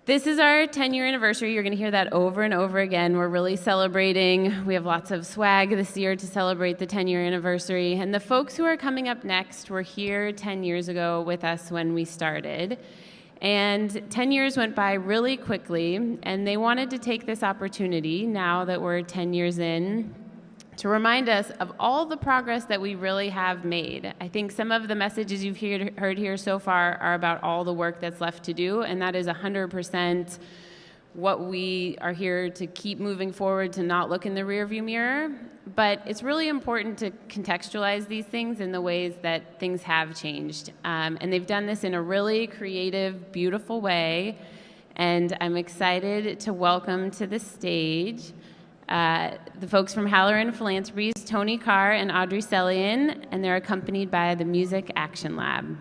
This is our 10-year anniversary. You're going to hear that over and over again. We're really celebrating. We have lots of swag this year to celebrate the 10-year anniversary. And the folks who are coming up next were here 10 years ago with us when we started. And 10 years went by really quickly, and they wanted to take this opportunity, now that we're 10 years in, to remind us of all the progress that we really have made. I think some of the messages you've heard here so far are about all the work that's left to do, and that is 100% what we are here to keep moving forward, to not look in the rearview mirror. But it's really important to contextualize these things in the ways that things have changed. And they've done this in a really creative, beautiful way. And I'm excited to welcome to the stage the folks from Halloran Philanthropies, Tony Carr and Audrey Sellian, and they're accompanied by the Music Action Lab.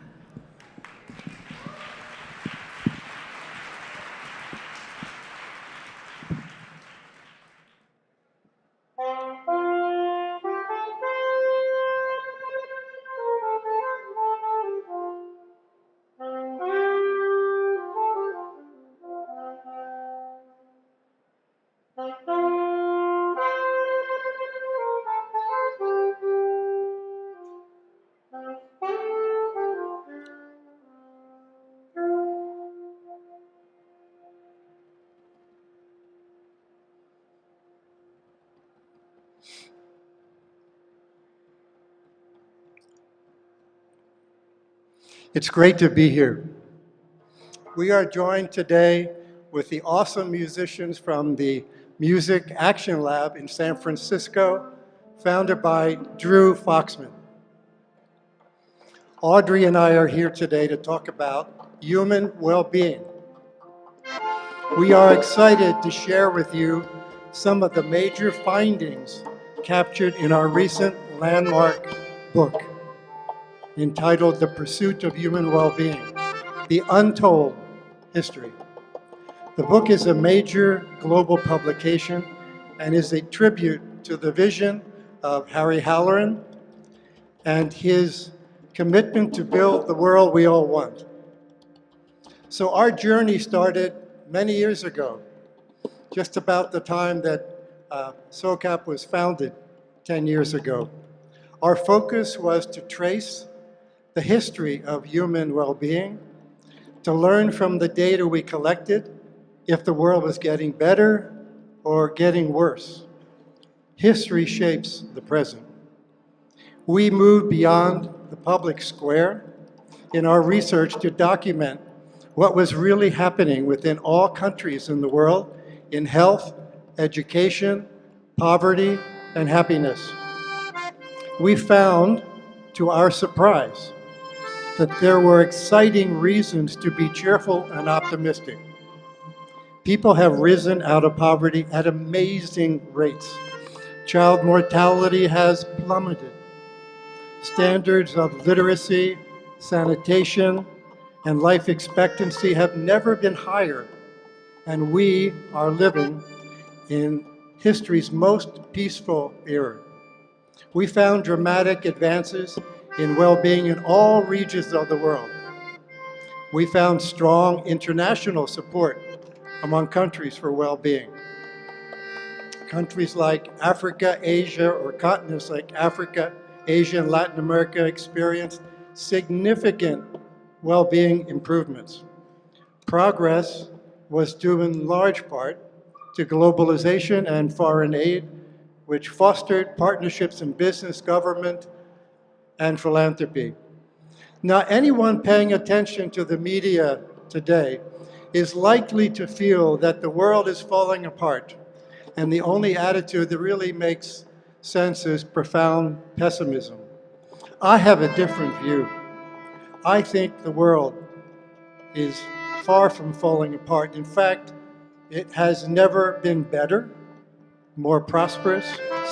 It's great to be here. We are joined today with the awesome musicians from the Music Action Lab in San Francisco, founded by Drew Foxman. Audrey and I are here today to talk about human well-being. We are excited to share with you some of the major findings captured in our recent landmark book, entitled The Pursuit of Human Well-Being, The Untold History. The book is a major global publication and is a tribute to the vision of Harry Halloran and his commitment to build the world we all want. So our journey started many years ago, just about the time that SOCAP was founded 10 years ago. Our focus was to trace the history of human well-being, to learn from the data we collected if the world was getting better or getting worse. History shapes the present. We moved beyond the public square in our research to document what was really happening within all countries in the world in health, education, poverty, and happiness. We found, to our surprise, that there were exciting reasons to be cheerful and optimistic. People have risen out of poverty at amazing rates. Child mortality has plummeted. Standards of literacy, sanitation, and life expectancy have never been higher, and we are living in history's most peaceful era. We found dramatic advances in well-being in all regions of the world. We found strong international support among countries for well-being. Countries like Africa, Asia, or continents like Africa, Asia, and Latin America experienced significant well-being improvements. Progress was due in large part to globalization and foreign aid, which fostered partnerships in business, government, and philanthropy. Now, anyone paying attention to the media today is likely to feel that the world is falling apart, and the only attitude that really makes sense is profound pessimism. I have a different view. I think the world is far from falling apart. In fact, it has never been better, more prosperous,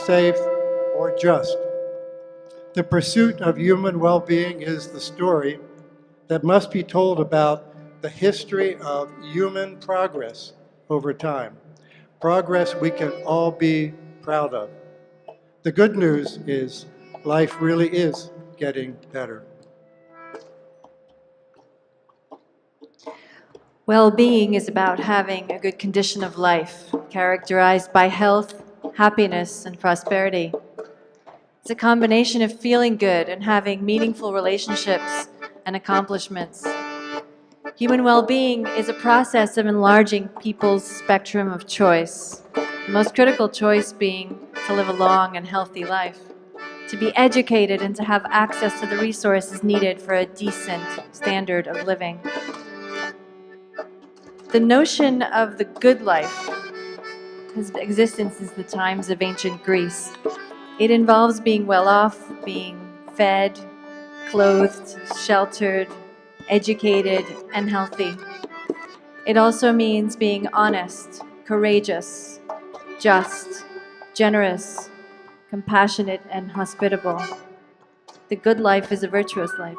safe, or just. The pursuit of human well-being is the story that must be told about the history of human progress over time. Progress we can all be proud of. The good news is life really is getting better. Well-being is about having a good condition of life, characterized by health, happiness, and prosperity. It's a combination of feeling good and having meaningful relationships and accomplishments. Human well-being is a process of enlarging people's spectrum of choice, the most critical choice being to live a long and healthy life, to be educated and to have access to the resources needed for a decent standard of living. The notion of the good life has existed since the times of ancient Greece. It involves being well off, being fed, clothed, sheltered, educated, and healthy. It also means being honest, courageous, just, generous, compassionate, and hospitable. The good life is a virtuous life.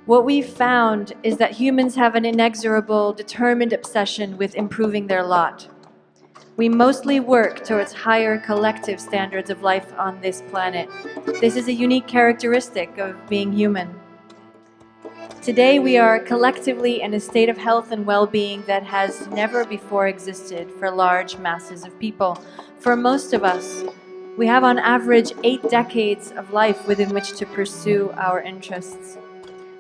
What we've found is that humans have an inexorable, determined obsession with improving their lot. We mostly work towards higher collective standards of life on this planet. This is a unique characteristic of being human. Today, we are collectively in a state of health and well-being that has never before existed for large masses of people. For most of us, we have on average 8 decades of life within which to pursue our interests.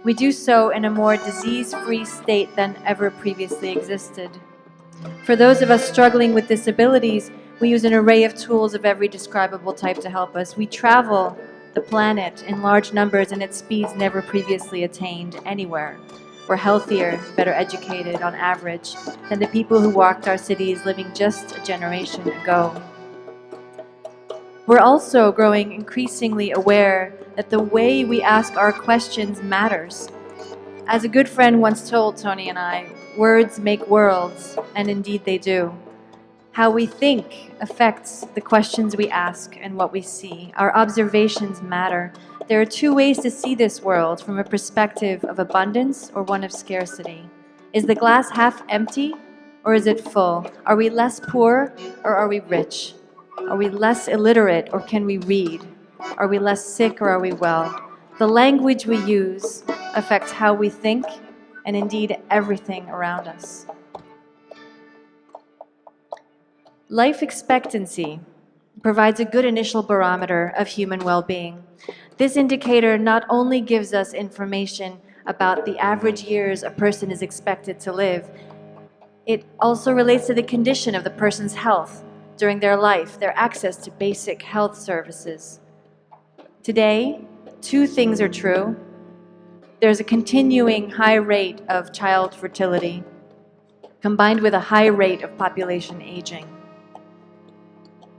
We do so in a more disease-free state than ever previously existed. For those of us struggling with disabilities, we use an array of tools of every describable type to help us. We travel the planet in large numbers and at speeds never previously attained anywhere. We're healthier, better educated on average than the people who walked our cities living just a generation ago. We're also growing increasingly aware that the way we ask our questions matters. As a good friend once told Tony and I, words make worlds, and indeed they do. How we think affects the questions we ask and what we see. Our observations matter. There are 2 ways to see this world, from a perspective of abundance or one of scarcity. Is the glass half empty or is it full? Are we less poor or are we rich? Are we less illiterate or can we read? Are we less sick or are we well? The language we use affects how we think and indeed everything around us. Life expectancy provides a good initial barometer of human well-being. This indicator not only gives us information about the average years a person is expected to live, it also relates to the condition of the person's health during their life, their access to basic health services. Today, 2 things are true. There's a continuing high rate of child fertility, combined with a high rate of population aging.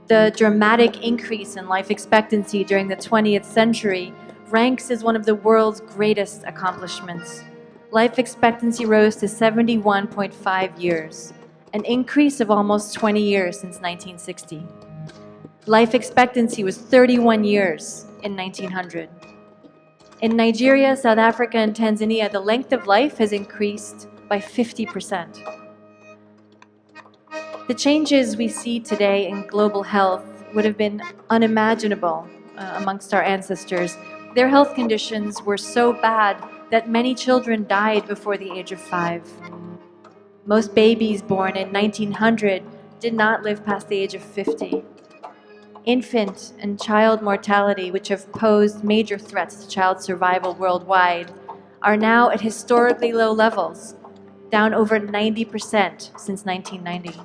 The dramatic increase in life expectancy during the 20th century ranks as one of the world's greatest accomplishments. Life expectancy rose to 71.5 years, an increase of almost 20 years since 1960. Life expectancy was 31 years in 1900. In Nigeria, South Africa, and Tanzania, the length of life has increased by 50%. The changes we see today in global health would have been unimaginable amongst our ancestors. Their health conditions were so bad that many children died before the age of 5. Most babies born in 1900 did not live past the age of 50. Infant and child mortality, which have posed major threats to child survival worldwide, are now at historically low levels, down over 90% since 1990.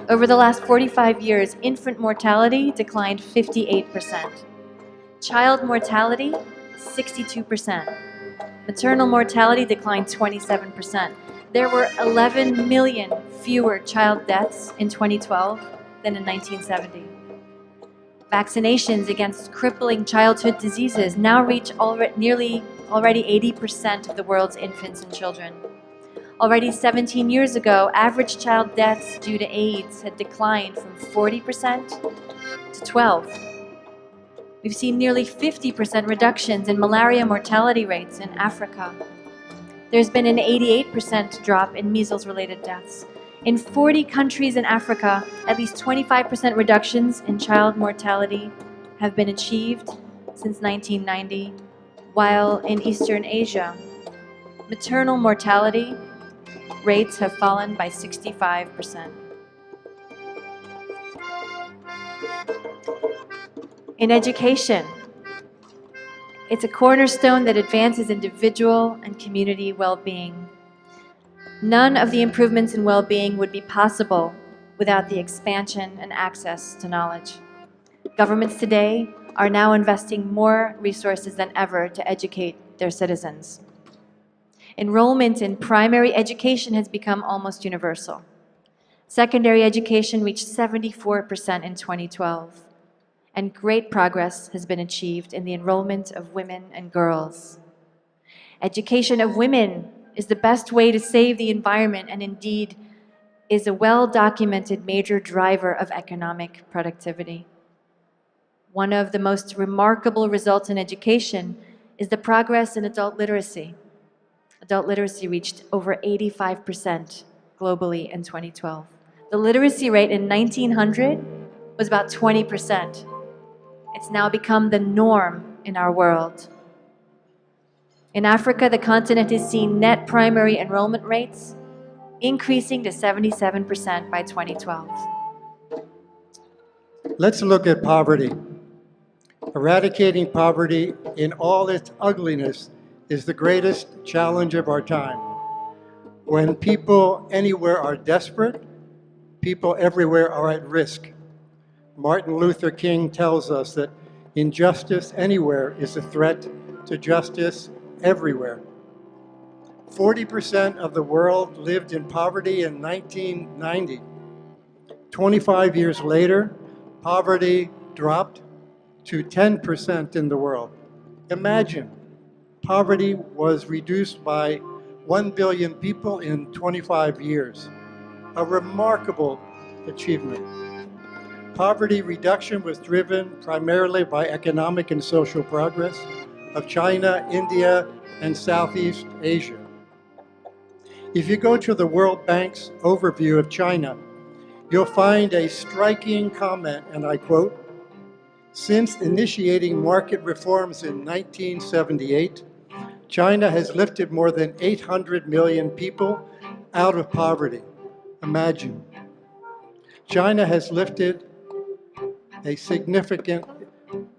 Over the last 45 years, infant mortality declined 58%. Child mortality, 62%. Maternal mortality declined 27%. There were 11 million fewer child deaths in 2012 than in 1970. Vaccinations against crippling childhood diseases now reach already 80% of the world's infants and children. Already 17 years ago, average child deaths due to AIDS had declined from 40% to 12%. We've seen nearly 50% reductions in malaria mortality rates in Africa. There's been an 88% drop in measles-related deaths. In 40 countries in Africa, at least 25% reductions in child mortality have been achieved since 1990, while in Eastern Asia, Maternal mortality rates have fallen by 65%. In education, it's a cornerstone that advances individual and community well-being. None of the improvements in well-being would be possible without the expansion and access to knowledge. Governments today are now investing more resources than ever to educate their citizens. Enrollment in primary education has become almost universal. Secondary education reached 74% in 2012, and great progress has been achieved in the enrollment of women and girls. Education of women is the best way to save the environment and indeed is a well-documented major driver of economic productivity. One of the most remarkable results in education is the progress in adult literacy. Adult literacy reached over 85% globally in 2012. The literacy rate in 1900 was about 20%. It's now become the norm in our world. In Africa, the continent has seen net primary enrollment rates increasing to 77% by 2012. Let's look at poverty. Eradicating poverty in all its ugliness is the greatest challenge of our time. When people anywhere are desperate, people everywhere are at risk. Martin Luther King tells us that injustice anywhere is a threat to justice everywhere. 40% of the world lived in poverty in 1990. 25 years later, poverty dropped to 10% in the world. Imagine, poverty was reduced by 1 billion people in 25 years. A remarkable achievement. Poverty reduction was driven primarily by economic and social progress of China, India, and Southeast Asia. If you go to the World Bank's overview of China, you'll find a striking comment, and I quote, "Since initiating market reforms in 1978, China has lifted more than 800 million people out of poverty." Imagine. China has lifted a significant,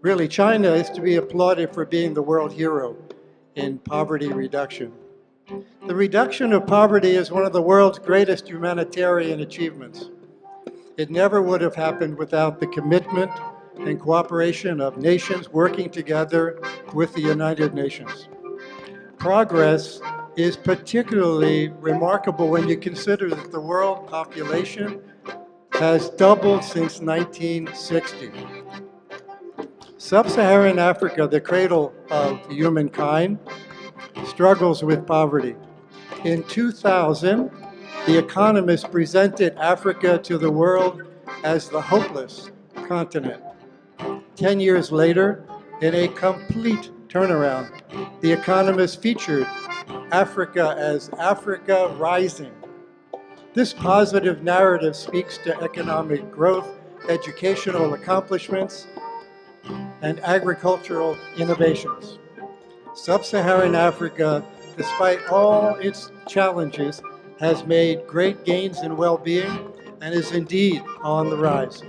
really, China is to be applauded for being the world hero in poverty reduction. The reduction of poverty is one of the world's greatest humanitarian achievements. It never would have happened without the commitment and cooperation of nations working together with the United Nations. Progress is particularly remarkable when you consider that the world population has doubled since 1960. Sub-Saharan Africa, the cradle of humankind, struggles with poverty. In 2000, The Economist presented Africa to the world as the hopeless continent. 10 years later, in a complete turnaround, The Economist featured Africa as Africa Rising. This positive narrative speaks to economic growth, educational accomplishments, and agricultural innovations. Sub-Saharan Africa, despite all its challenges, has made great gains in well-being and is indeed on the rise.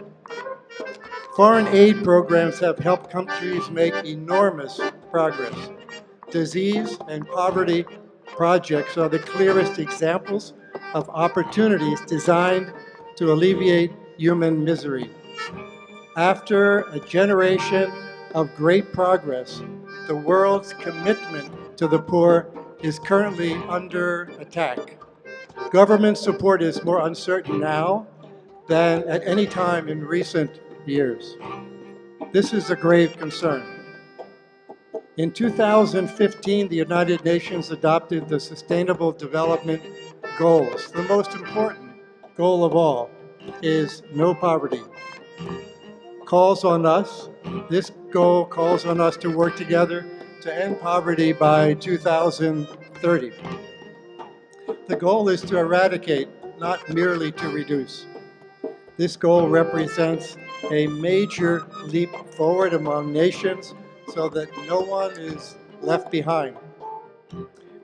Foreign aid programs have helped countries make enormous progress. Disease and poverty projects are the clearest examples of opportunities designed to alleviate human misery. After a generation of great progress, the world's commitment to the poor is currently under attack. Government support is more uncertain now than at any time in recent years. This is a grave concern. In 2015, the United Nations adopted the Sustainable Development Goals. The most important goal of all is no poverty. This goal calls on us to work together to end poverty by 2030. The goal is to eradicate, not merely to reduce. This goal represents a major leap forward among nations so that no one is left behind.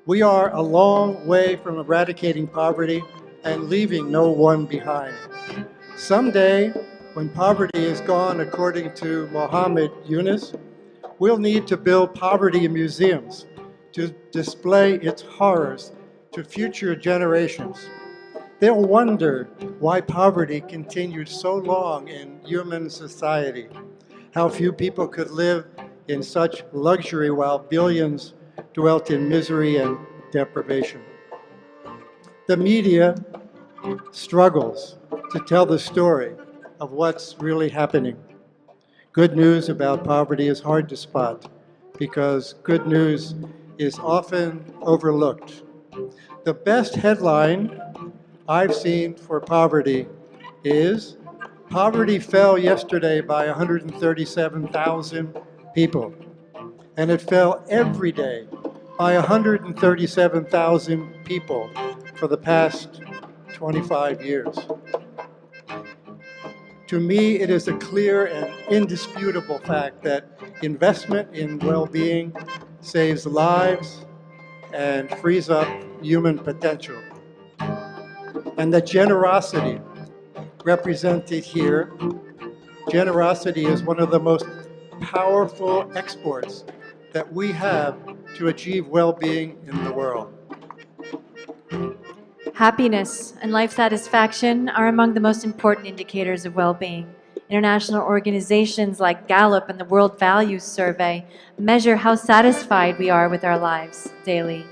We are a long way from eradicating poverty and leaving no one behind. Someday, when poverty is gone, according to Mohammed Yunus, we'll need to build poverty museums to display its horrors to future generations. They'll wonder why poverty continued so long in human society, how few people could live in such luxury while billions dwelt in misery and deprivation. The media struggles to tell the story of what's really happening. Good news about poverty is hard to spot because good news is often overlooked. The best headline I've seen for poverty is poverty fell yesterday by 137,000 people, and it fell every day by 137,000 people for the past 25 years. To me, it is a clear and indisputable fact that investment in well-being saves lives and frees up human potential. And that generosity represented here, generosity is one of the most powerful exports that we have to achieve well-being in the world. Happiness and life satisfaction are among the most important indicators of well-being. International organizations like Gallup and the World Values Survey measure how satisfied we are with our lives daily.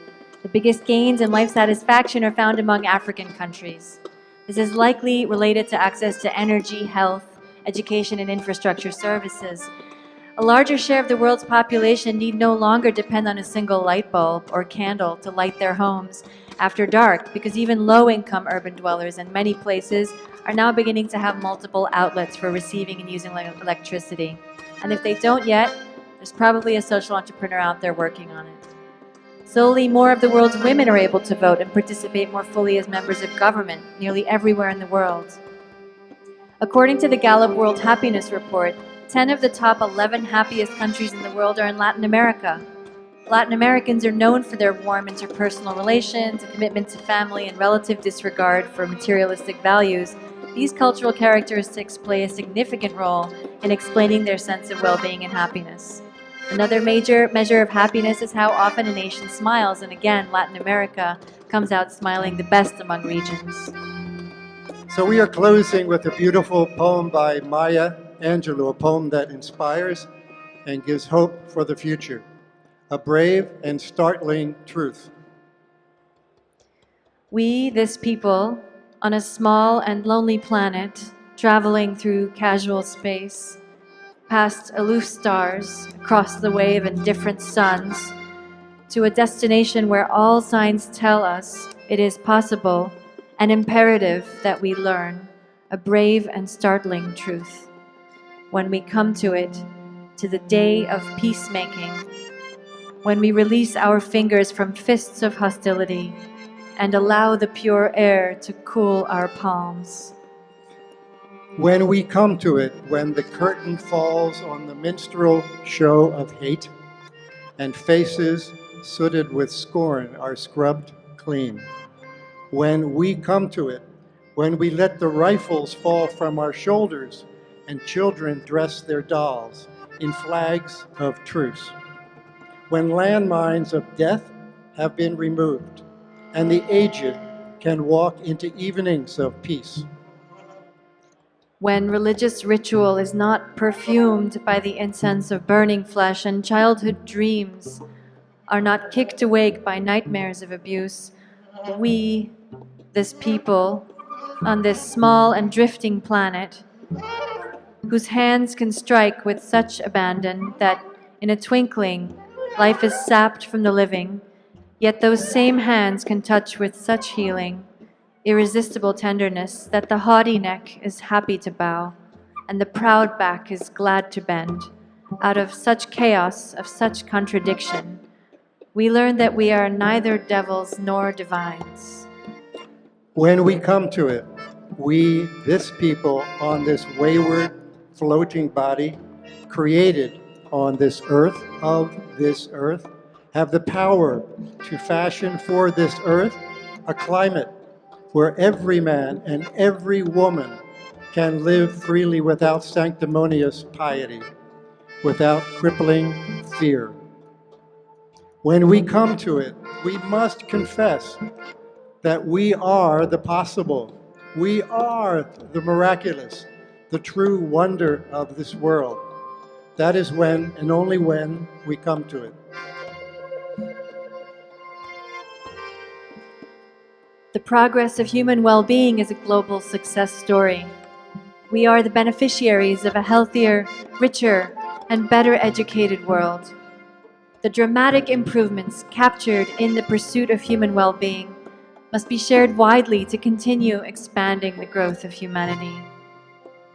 The biggest gains in life satisfaction are found among African countries. This is likely related to access to energy, health, education, and infrastructure services. A larger share of the world's population need no longer depend on a single light bulb or candle to light their homes after dark, because even low-income urban dwellers in many places are now beginning to have multiple outlets for receiving and using electricity. And if they don't yet, there's probably a social entrepreneur out there working on it. Slowly, more of the world's women are able to vote and participate more fully as members of government nearly everywhere in the world. According to the Gallup World Happiness Report, 10 of the top 11 happiest countries in the world are in Latin America. Latin Americans are known for their warm interpersonal relations, a commitment to family, and relative disregard for materialistic values. These cultural characteristics play a significant role in explaining their sense of well-being and happiness. Another major measure of happiness is how often a nation smiles, and again, Latin America comes out smiling the best among regions. So we are closing with a beautiful poem by Maya Angelou, a poem that inspires and gives hope for the future. A brave and startling truth. We, this people, on a small and lonely planet, traveling through casual space, past aloof stars, across the wave and different suns, to a destination where all signs tell us it is possible and imperative that we learn a brave and startling truth. When we come to it, to the day of peacemaking, when we release our fingers from fists of hostility and allow the pure air to cool our palms. When we come to it, when the curtain falls on the minstrel show of hate, and faces sooted with scorn are scrubbed clean. When we come to it, when we let the rifles fall from our shoulders, and children dress their dolls in flags of truce. When landmines of death have been removed, and the aged can walk into evenings of peace. When religious ritual is not perfumed by the incense of burning flesh, and childhood dreams are not kicked awake by nightmares of abuse, we, this people, on this small and drifting planet, whose hands can strike with such abandon that in a twinkling life is sapped from the living, yet those same hands can touch with such healing, irresistible tenderness, that the haughty neck is happy to bow, and the proud back is glad to bend. Out of such chaos, of such contradiction, we learn that we are neither devils nor divines. When we come to it, we, this people, on this wayward, floating body, created on this earth, of this earth, have the power to fashion for this earth a climate where every man and every woman can live freely without sanctimonious piety, without crippling fear. When we come to it, we must confess that we are the possible. We are the miraculous, the true wonder of this world. That is when, and only when, we come to it. The progress of human well-being is a global success story. We are the beneficiaries of a healthier, richer, and better educated world. The dramatic improvements captured in the pursuit of human well-being must be shared widely to continue expanding the growth of humanity.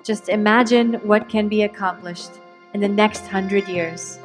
Just imagine what can be accomplished in the next 100 years.